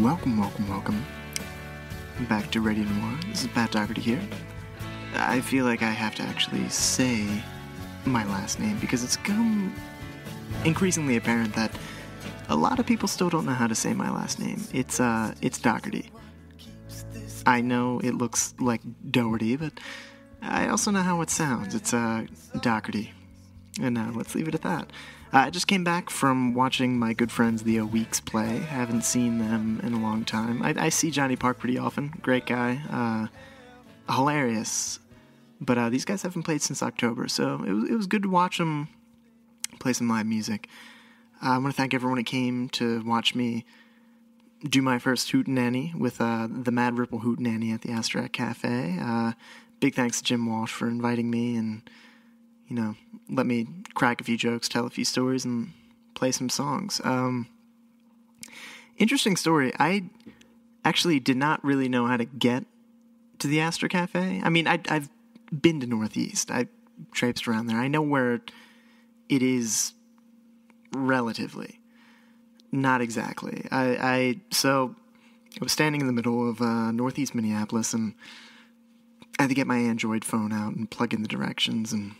Welcome back to Radio Noir. This is Pat Dougherty here. I feel like I have to actually say my last name because it's become increasingly apparent that a lot of people still don't know how to say my last name. It's Dougherty. I know it looks like Dougherty, but I also know how it sounds. It's Dougherty. And let's leave it at that. I just came back from watching my good friends the Weeks play. Haven't seen them in a long time. I see Johnny Park pretty often. Great guy. Hilarious. But these guys haven't played since October, so it was good to watch them play some live music. I want to thank everyone who came to watch me do my first Hootenanny with the Mad Ripple Hootenanny at the Astrak Cafe. Big thanks to Jim Walsh for inviting me and let me crack a few jokes, tell a few stories, and play some songs. Interesting story. I actually did not really know how to get to the Astor Cafe. I mean, I've been to Northeast. I traipsed around there. I know where it is relatively. Not exactly. So I was standing in the middle of Northeast Minneapolis, and I had to get my Android phone out and plug in the directions and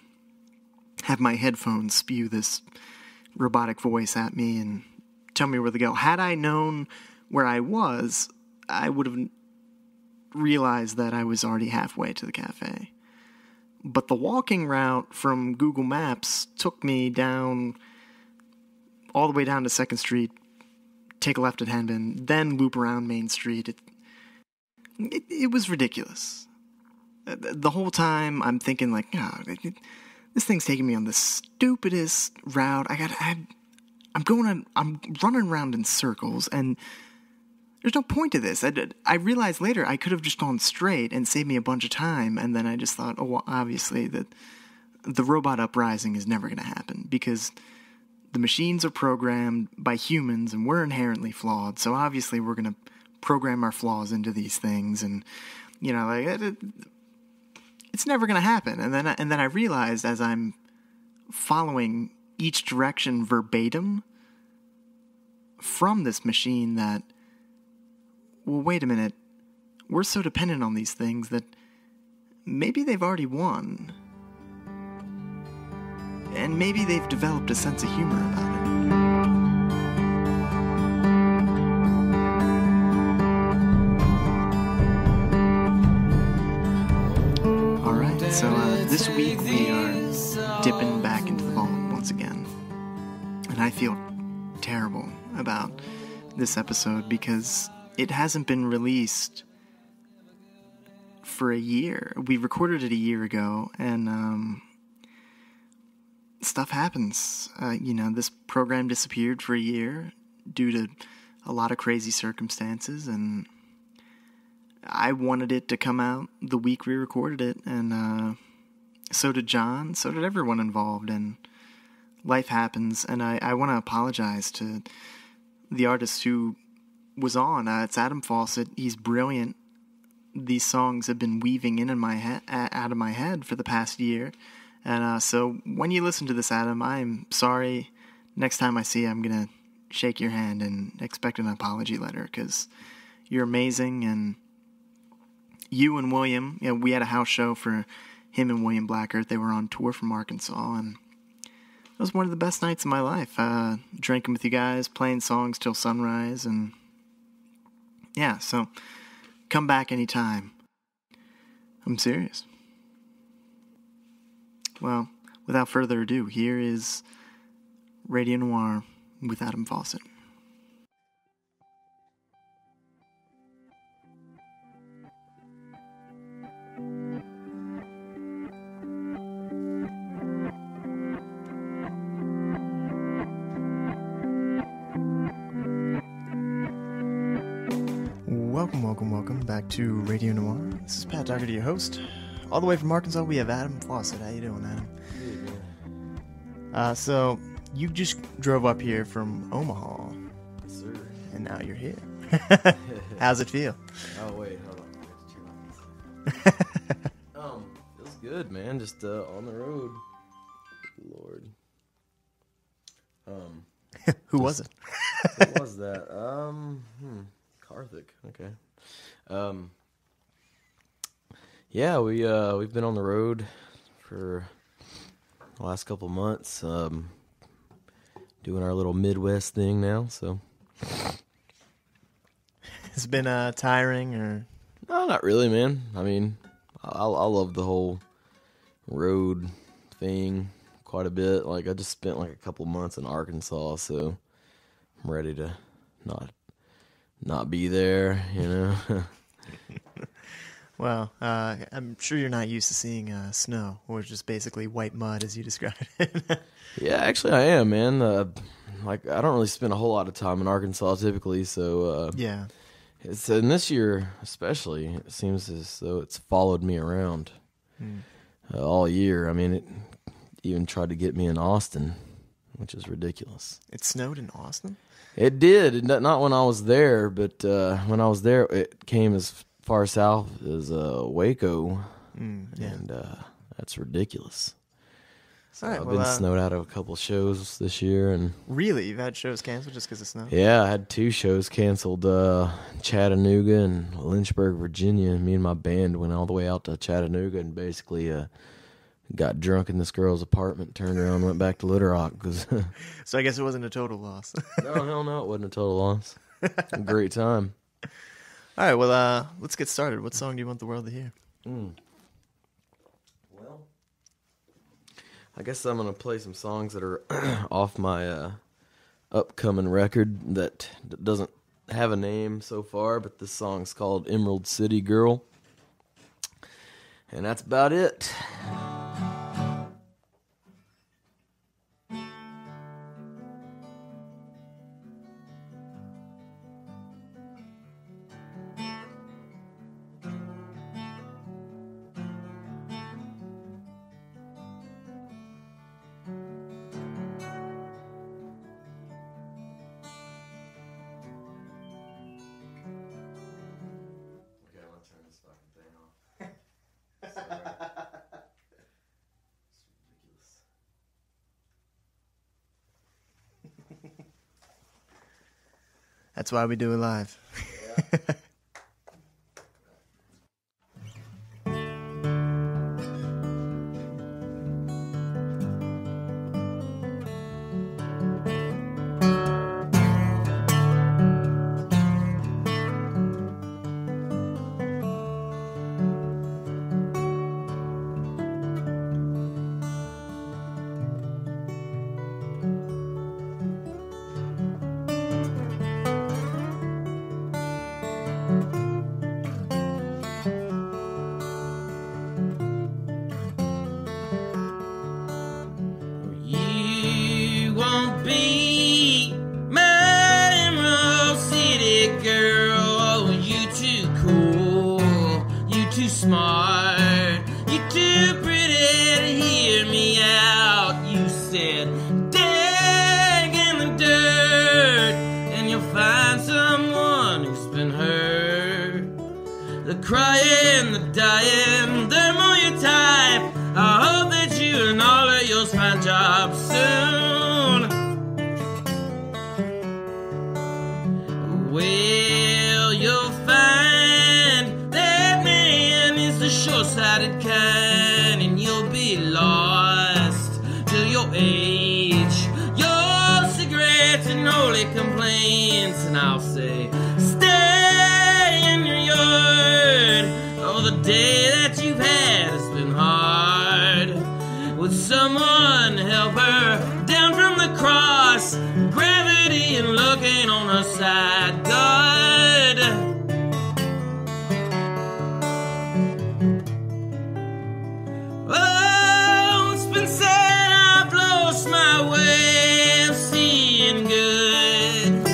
have my headphones spew this robotic voice at me and tell me where to go. Had I known where I was, I would have realized that I was already halfway to the cafe. But the walking route from Google Maps took me down, all the way down to 2nd Street, take a left at Henbin, then loop around Main Street. It was ridiculous. The whole time I'm thinking like, this thing's taking me on the stupidest route. I'm running around in circles, and there's no point to this. I realized later I could have just gone straight and saved me a bunch of time, and then I just thought, obviously that the robot uprising is never going to happen because the machines are programmed by humans, and we're inherently flawed. So obviously we're going to program our flaws into these things, and it's never going to happen. And then I realized as I'm following each direction verbatim from this machine that, well, wait a minute, we're so dependent on these things that maybe they've already won. And maybe they've developed a sense of humor about it. So this week we are dipping back into the vault once again. And I feel terrible about this episode because it hasn't been released for a year. We recorded it a year ago, and stuff happens. This program disappeared for a year due to a lot of crazy circumstances, and I wanted it to come out the week we recorded it, and so did John, so did everyone involved, and life happens, and I want to apologize to the artist who was on. It's Adam Faucett. He's brilliant. These songs have been weaving in my head, out of my head for the past year, and so when you listen to this, Adam, I'm sorry. Next time I see you, I'm going to shake your hand and expect an apology letter, because you're amazing, and you and William, we had a house show for him and William Blackert. They were on tour from Arkansas, and it was one of the best nights of my life. Drinking with you guys, playing songs till sunrise, and yeah, so come back anytime. I'm serious. Well, without further ado, here is Radio Noir with Adam Faucett. Welcome back to Radio Noir. This is Pat Dougherty, your host. All the way from Arkansas, we have Adam Faucett. How you doing, Adam? Good. So, you just drove up here from Omaha. Yes, sir. And now you're here. How's it feel? Oh, wait, hold on. I have to turn off this. Feels good, man. Just on the road. Good Lord. Who was it? What was that? Arctic. Okay. Yeah, we've been on the road for the last couple months, doing our little Midwest thing now. So It's been tiring, or no, not really, man. I mean, I love the whole road thing quite a bit. Like, I just spent like a couple months in Arkansas, so I'm ready to not be there, you know. well, I'm sure you're not used to seeing snow, or just basically white mud, as you described it. Yeah, actually, I am, man. Like, I don't really spend a whole lot of time in Arkansas typically, so Yeah. and this year especially, it seems as though it's followed me around all year. I mean, it even tried to get me in Austin, which is ridiculous. It snowed in Austin? It did, not when I was there, but when I was there, it came as far south as Waco, and that's ridiculous. So All right, I've well, been snowed out of a couple shows this year, and Really? You've had shows canceled just because of snow? yeah, I had 2 shows canceled, Chattanooga and Lynchburg, Virginia. Me and my band went all the way out to Chattanooga and basically got drunk in this girl's apartment, turned around and went back to Little Rock. So I guess it wasn't a total loss. No, hell no, it wasn't a total loss. A great time. All right, well, let's get started. What song do you want the world to hear? Well, I guess I'm going to play some songs that are off my upcoming record that doesn't have a name so far, but this song's called Emerald City Girl. And that's about it. That's why we do it live. You won't be my Emerald City girl. Oh, you too cool, you too smart, you too pretty to hear me out. You said, dig in the dirt, and you'll find someone who's been hurt. The crying, the dying, they're more your type. I hope that you and all of yours find jobs soon. Well, you'll find that man is the short-sighted kind, and you'll be lost till your age. Your cigarettes and holy complaints, and I'll say, stay in your yard. Oh, the day that you've had has been hard. Would someone help her down from the cross? Gravity and looking on her side. God, oh, it's been said I've lost my way of seeing good.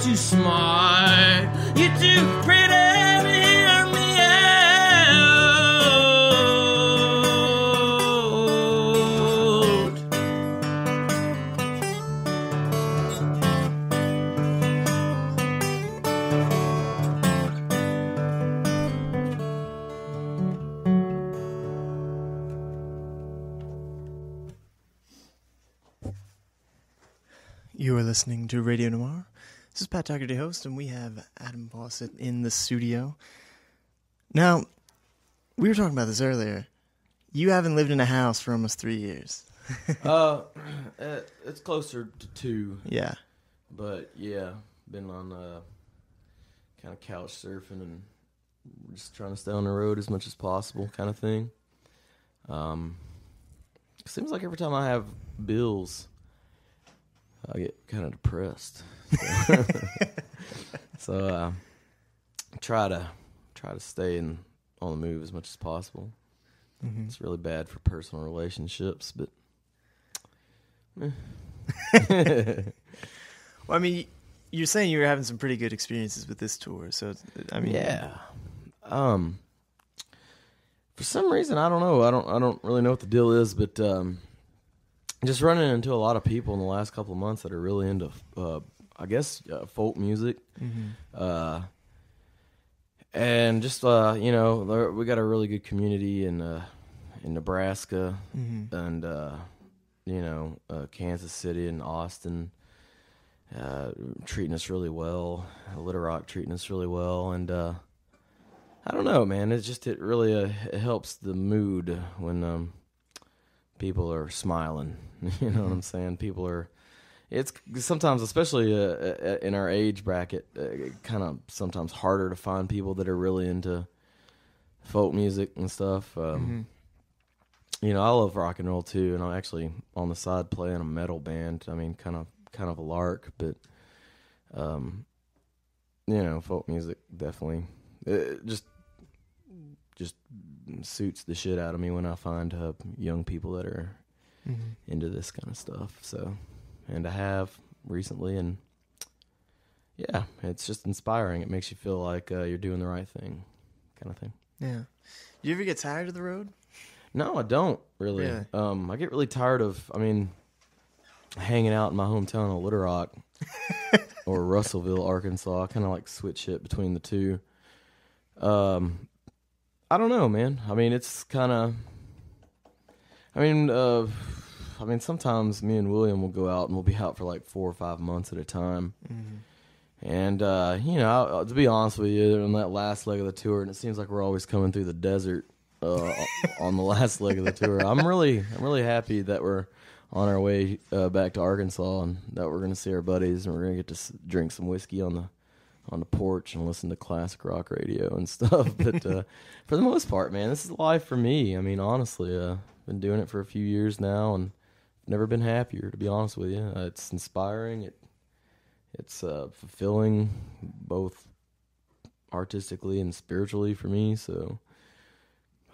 too smart. You're too pretty to hear me out. You are listening to Radio Noir. This is Pat Tucker, the host, and we have Adam Faucett in the studio. Now, we were talking about this earlier. You haven't lived in a house for almost 3 years. It's closer to 2. Yeah. But yeah, been on kind of couch surfing and just trying to stay on the road as much as possible, kind of thing. Seems like every time I have bills, I get kind of depressed. So try to stay on the move as much as possible. Mm-hmm. It's really bad for personal relationships, but. Well, I mean, you're saying you were having some pretty good experiences with this tour, so I mean, yeah. For some reason, I don't know. I don't really know what the deal is, but just running into a lot of people in the last couple of months that are really into, I guess, folk music, mm-hmm. And just we got a really good community in Nebraska, mm-hmm. and Kansas City and Austin. Treating us really well, Little Rock treating us really well, and I don't know, man. It really it helps the mood when people are smiling. You know what I'm saying? People are. It's sometimes, especially in our age bracket, kind of sometimes harder to find people that are really into folk music and stuff. Mm-hmm. I love rock and roll too, and I'm actually on the side playing a metal band. I mean, kind of a lark, but folk music definitely just suits the shit out of me when I find young people that are mm-hmm. into this kind of stuff. So, and I have recently, and yeah, it's just inspiring. It makes you feel like you're doing the right thing, kind of thing. Yeah. You ever get tired of the road? No, I don't really. I get really tired of. Hanging out in my hometown of Little Rock or Russellville, Arkansas. I kind of like switch it between the two. I don't know, man. It's kind of. Sometimes me and William will go out and we'll be out for like 4 or 5 months at a time. Mm-hmm. And to be honest with you, on that last leg of the tour, and it seems like we're always coming through the desert on the last leg of the tour. I'm really happy that we're on our way back to Arkansas, and that we're going to see our buddies, and we're going to get to drink some whiskey on the porch and listen to classic rock radio and stuff. But for the most part, man, this is life for me. Honestly, I've been doing it for a few years now, and never been happier, to be honest with you. It's inspiring. It's fulfilling, both artistically and spiritually for me. So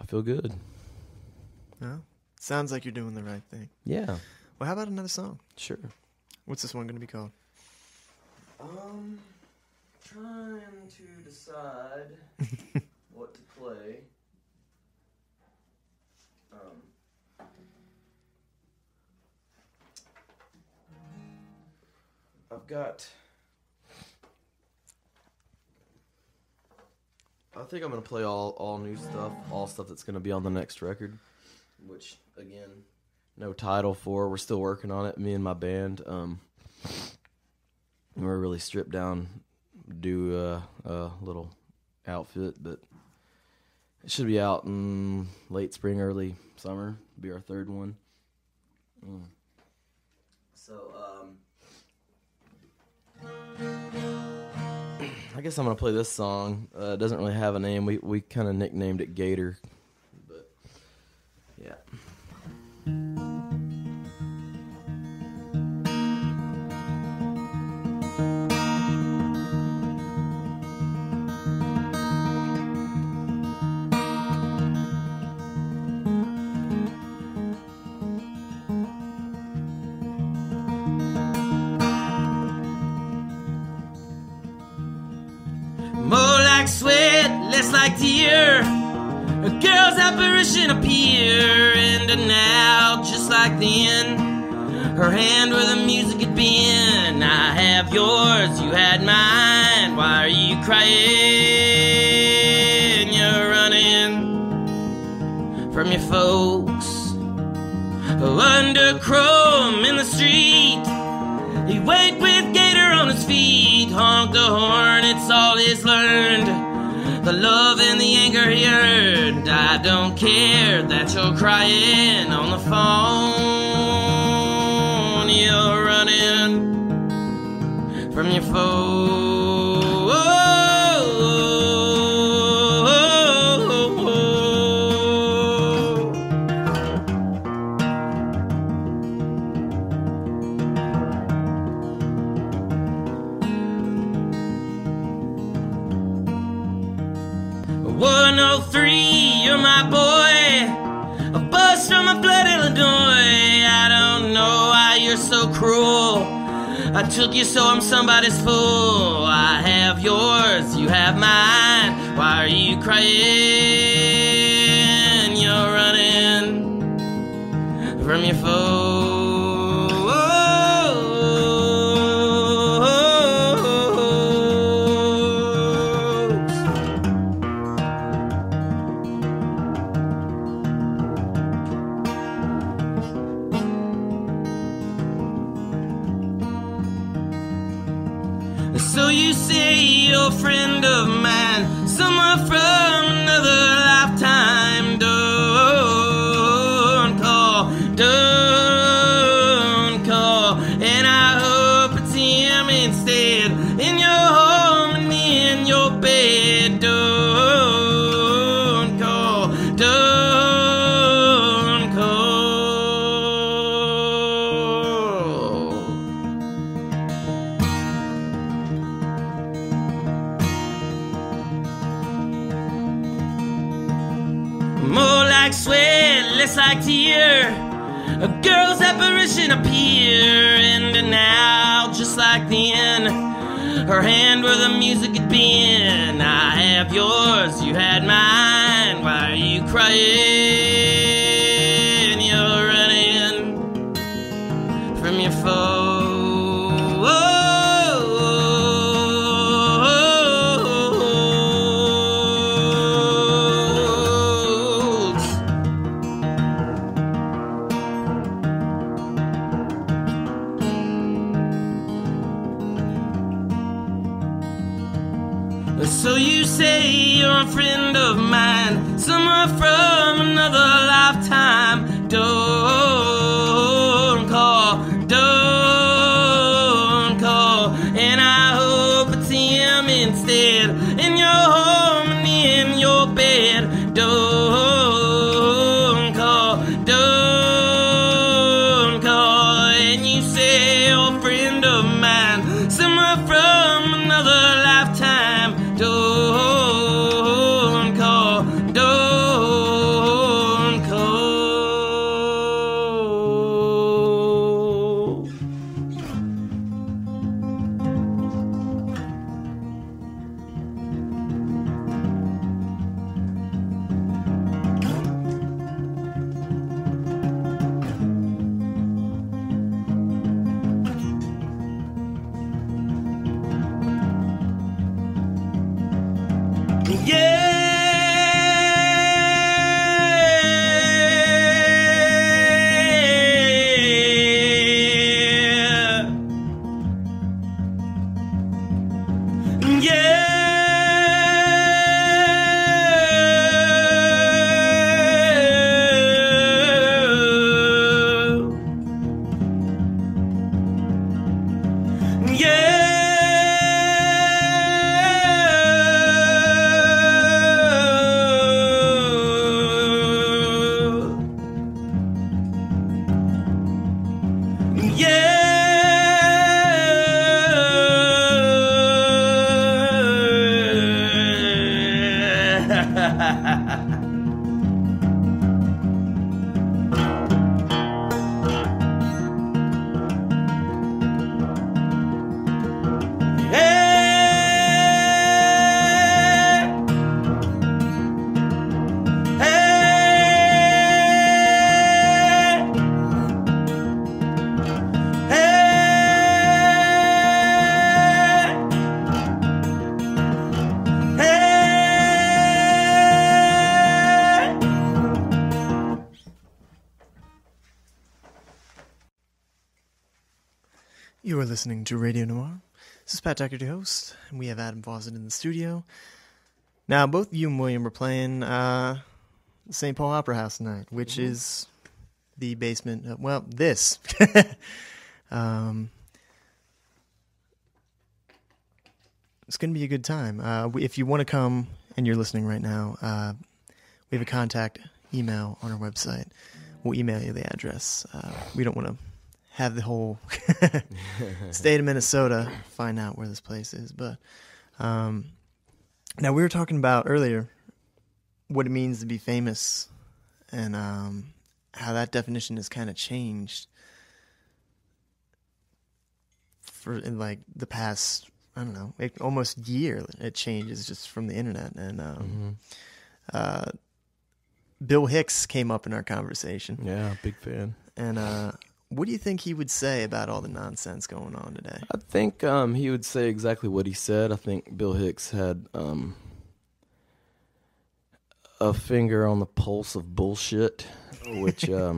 I feel good. Yeah. Sounds like you're doing the right thing. Yeah. Well, how about another song? Sure. What's this one going to be called? Trying to decide what to play. I think I'm going to play all new stuff, all stuff that's going to be on the next record. Which, again, no title for. We're still working on it, me and my band. We're really stripped down, do a little outfit, but it should be out in late spring, early summer. It'll be our third one. So, I guess I'm going to play this song. It doesn't really have a name. We kind of nicknamed it Gator. Yeah. A girl's apparition appear and now, just like then, her hand where the music had been. I have yours, you had mine. Why are you crying? You're running from your folks. Under chrome in the street, he wait with gator on his feet. Honk the horn, it's all he's learned. The love and the anger he earned. I don't care that you're crying on the phone. You're running from your foe. You're my boy, a bus from a flood, Illinois. I don't know why you're so cruel. I took you so I'm somebody's fool. I have yours, you have mine. Why are you crying? You're running from your foe. So you say you're a friend of mine, someone from another lifetime. Don't call, and I hope it's him instead, in your home and in your bed. Don't call, don't call. More like sweat, less like tear. A girl's apparition appear, and now, just like then, her hand where the music had been. I have yours, you had mine. Why are you crying? You're running from your foe. So you say you're a friend of mine, someone from another lifetime. Don't call, and I hope it's him instead, in your home and in your bed. Don't call, and you say you're a friend of mine, someone from another lifetime. Don't call, don't call. Yeah. You are listening to Radio Noir. This is Pat Deckard, your host, and we have Adam Faucett in the studio. Now, both you and William are playing the St. Paul Opera House tonight, which is the basement of, well, this. It's going to be a good time. If you want to come and you're listening right now, we have a contact email on our website. We'll email you the address. We don't want to have the whole state of Minnesota find out where this place is. But now we were talking about earlier what it means to be famous and how that definition has kind of changed in like the past, I don't know, almost year. It changes just from the internet. And Bill Hicks came up in our conversation. Yeah, big fan. And what do you think he would say about all the nonsense going on today? I think he would say exactly what he said. I think Bill Hicks had a finger on the pulse of bullshit, which it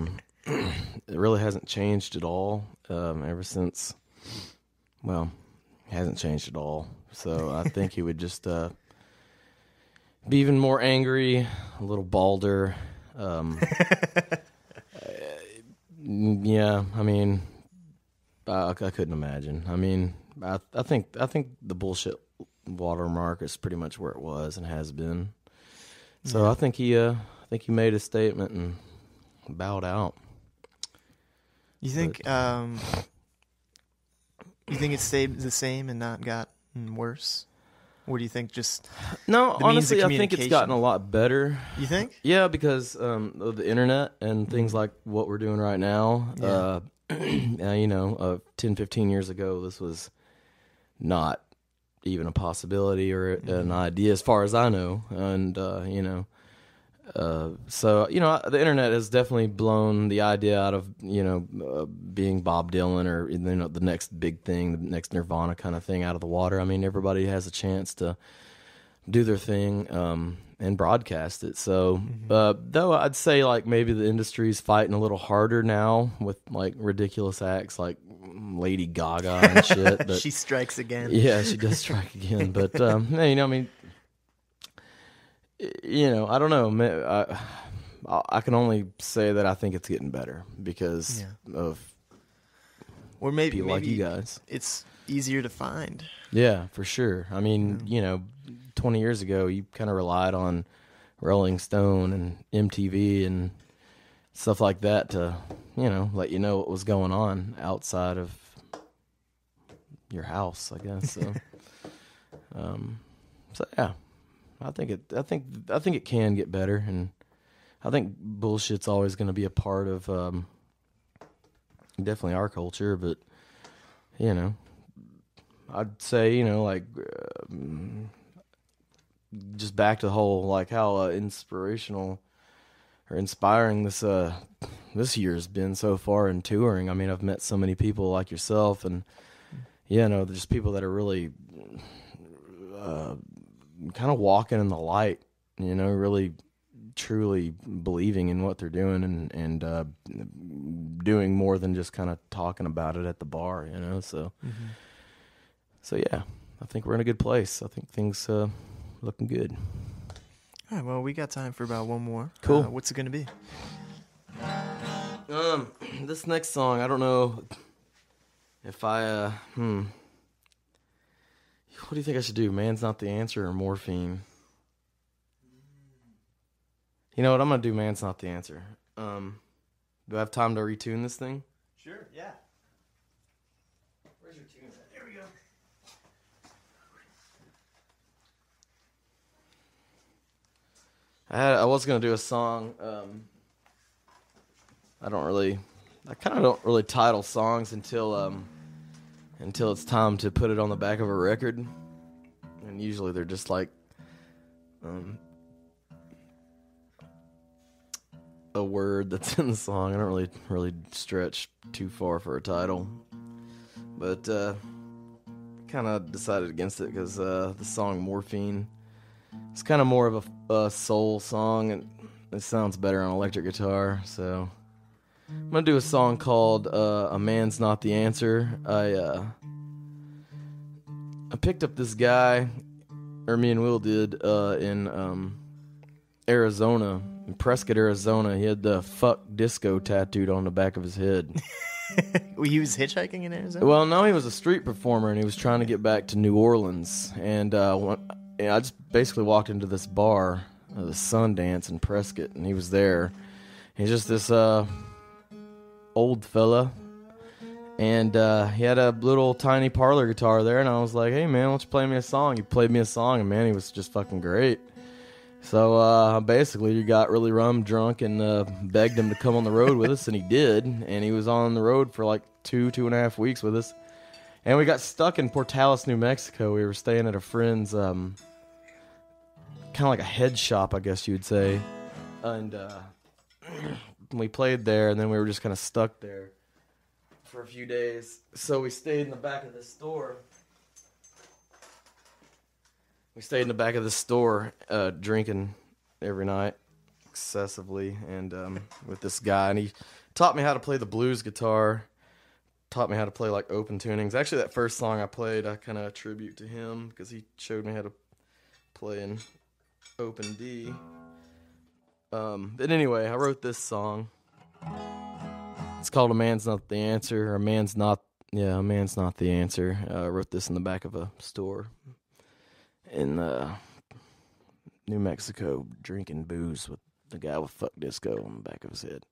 really hasn't changed at all ever since. Well, it hasn't changed at all. So I think he would just be even more angry, a little balder. Yeah, I mean, I couldn't imagine. I mean, I think the bullshit watermark is pretty much where it was and has been. So yeah. I think he made a statement and bowed out. You think it stayed the same and not gotten worse? Or do you think just no? Honestly, I think it's gotten a lot better. You think? Yeah, because of the internet and things like what we're doing right now. Yeah. 10, 15 years ago, this was not even a possibility or an idea, as far as I know. And so the internet has definitely blown the idea out of being Bob Dylan or the next big thing, the next Nirvana kind of thing out of the water. I mean, everybody has a chance to do their thing and broadcast it. So though I'd say like maybe the industry's fighting a little harder now with like ridiculous acts like Lady Gaga and shit. But she strikes again. Yeah, she does strike again. But I mean. I don't know. I can only say that I think it's getting better because of or maybe like you guys. It's easier to find. Yeah, for sure. I mean, 20 years ago, you kind of relied on Rolling Stone and MTV and stuff like that to, let you know what was going on outside of your house, I guess. So, so yeah. I think it can get better, and I think bullshit's always going to be a part of definitely our culture. But I'd say just back to the whole like how inspirational or inspiring this year's been so far in touring. I mean, I've met so many people like yourself, and just people that are really. Kind of walking in the light, really truly believing in what they're doing and doing more than just kind of talking about it at the bar, so so yeah, I think we're in a good place. I think things looking good. All right, well, we got time for about one more. Cool. What's it going to be? This next song, I don't know if I what do you think I should do? Man's Not the Answer or Morphine? You know what? I'm going to do Man's Not the Answer. Do I have time to retune this thing? Sure, yeah. Where's your tune at? There we go. I was going to do a song. I kind of don't really title songs until it's time to put it on the back of a record, and usually they're just like a word that's in the song. I don't really stretch too far for a title, but kind of decided against it because the song Morphine is kind of more of a soul song, and it sounds better on electric guitar, so I'm gonna do a song called "A Man's Not the Answer." I picked up this guy, or me and Will did, in Arizona, in Prescott, Arizona. He had the "fuck disco" tattooed on the back of his head. He was hitchhiking in Arizona? Well, no, he was a street performer, and he was trying to get back to New Orleans. And I just basically walked into this bar, the Sundance in Prescott, and he was there. He's just this old fella, and he had a little tiny parlor guitar there, and I was like, hey man, why don't you play me a song? He played me a song, and man, he was just fucking great. So basically you got really rum drunk and begged him to come on the road with us, and he did, and he was on the road for like 2.5 weeks with us, and we got stuck in Portales, New Mexico. We were staying at a friend's kind of like a head shop, I guess you would say, and we played there, and then we were just kind of stuck there for a few days. So we stayed in the back of this store. Drinking every night excessively, and with this guy, and he taught me how to play the blues guitar, taught me how to play like open tunings. Actually, that first song I played, I kind of attribute to him because he showed me how to play in open D. But anyway, I wrote this song. It's called "A Man's Not the Answer," or "A Man's Not the Answer." I wrote this in the back of a store in New Mexico, drinking booze with the guy with "fuck disco" on the back of his head.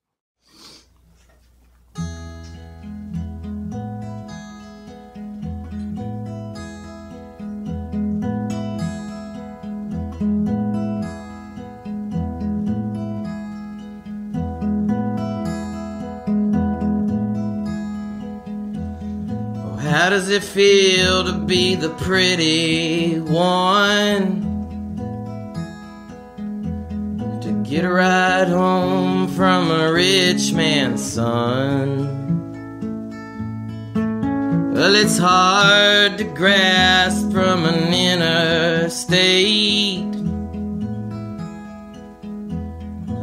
How does it feel to be the pretty one? To get a ride home from a rich man's son? Well, it's hard to grasp from an interstate.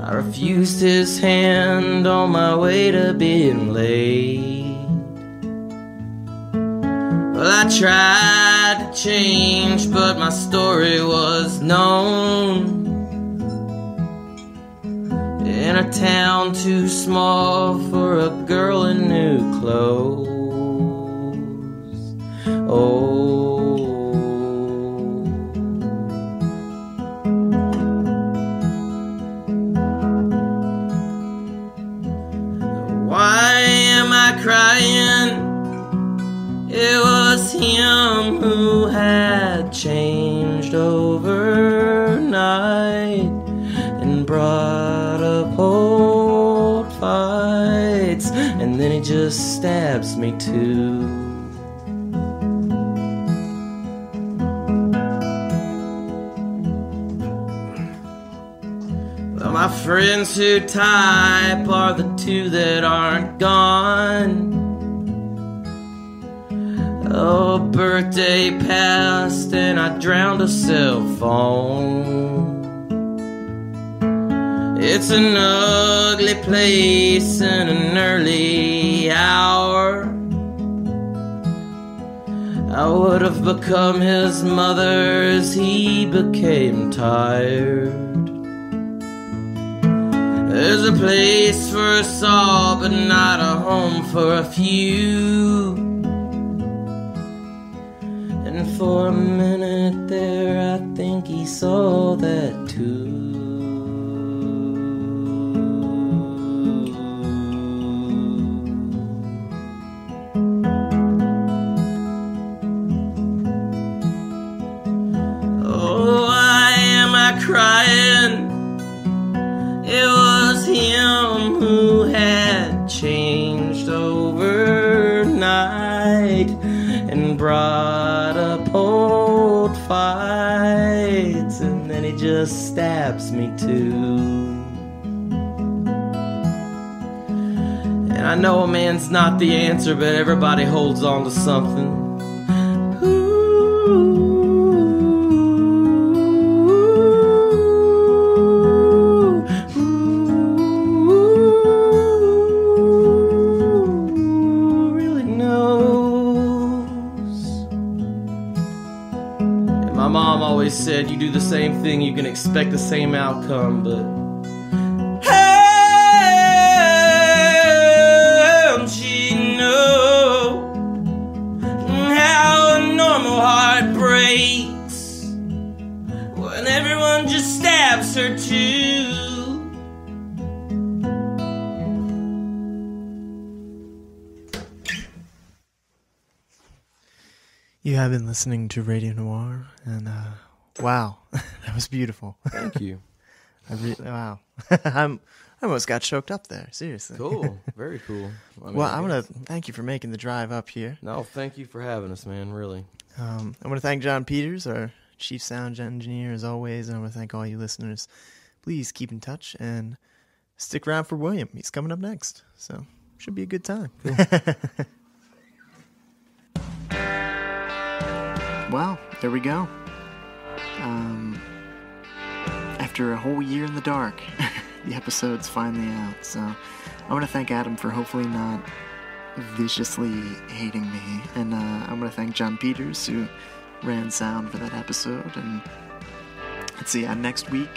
I refused his hand on my way to being late. Well, I tried to change, but my story was known. In a town too small for a girl in new clothes. Oh, why am I crying? It was him who had changed overnight and brought up old fights, and then he just stabs me too. Well, my friends who type are the two that aren't gone. Oh, birthday passed and I drowned a cell phone. It's an ugly place in an early hour. I would have become his mother as he became tired. There's a place for us all, but not a home for a few. And for a minute there, I think he saw that too. Oh, why am I crying? It was him who had changed overnight and brought up old fights, and then he just stabs me too. And I know a man's not the answer, but everybody holds on to something. said, you do the same thing, you can expect the same outcome, but don't you know how a normal heart breaks when everyone just stabs her too? You have been listening to Radio Noir, and wow, that was beautiful. Thank you. Wow, I almost got choked up there. Seriously. Cool. Very cool. I want to thank you for making the drive up here. No, thank you for having us, man. Really. I want to thank John Peters, our chief sound engineer, as always, and I want to thank all you listeners. Please keep in touch and stick around for William. He's coming up next, so should be a good time. Cool. Well, there we go. After a whole year in the dark, the episode's finally out. So I want to thank Adam for hopefully not viciously hating me. And I want to thank John Peters, who ran sound for that episode. And let's see, next week,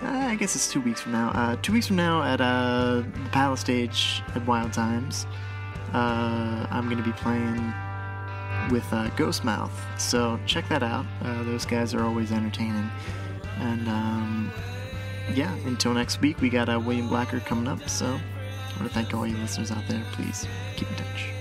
I guess it's 2 weeks from now. 2 weeks from now at the Palace Stage at Wild Times, I'm going to be playing with Ghostmouth, so check that out. Those guys are always entertaining. And yeah, until next week, we got William Blacker coming up, so I want to thank all you listeners out there. Please keep in touch.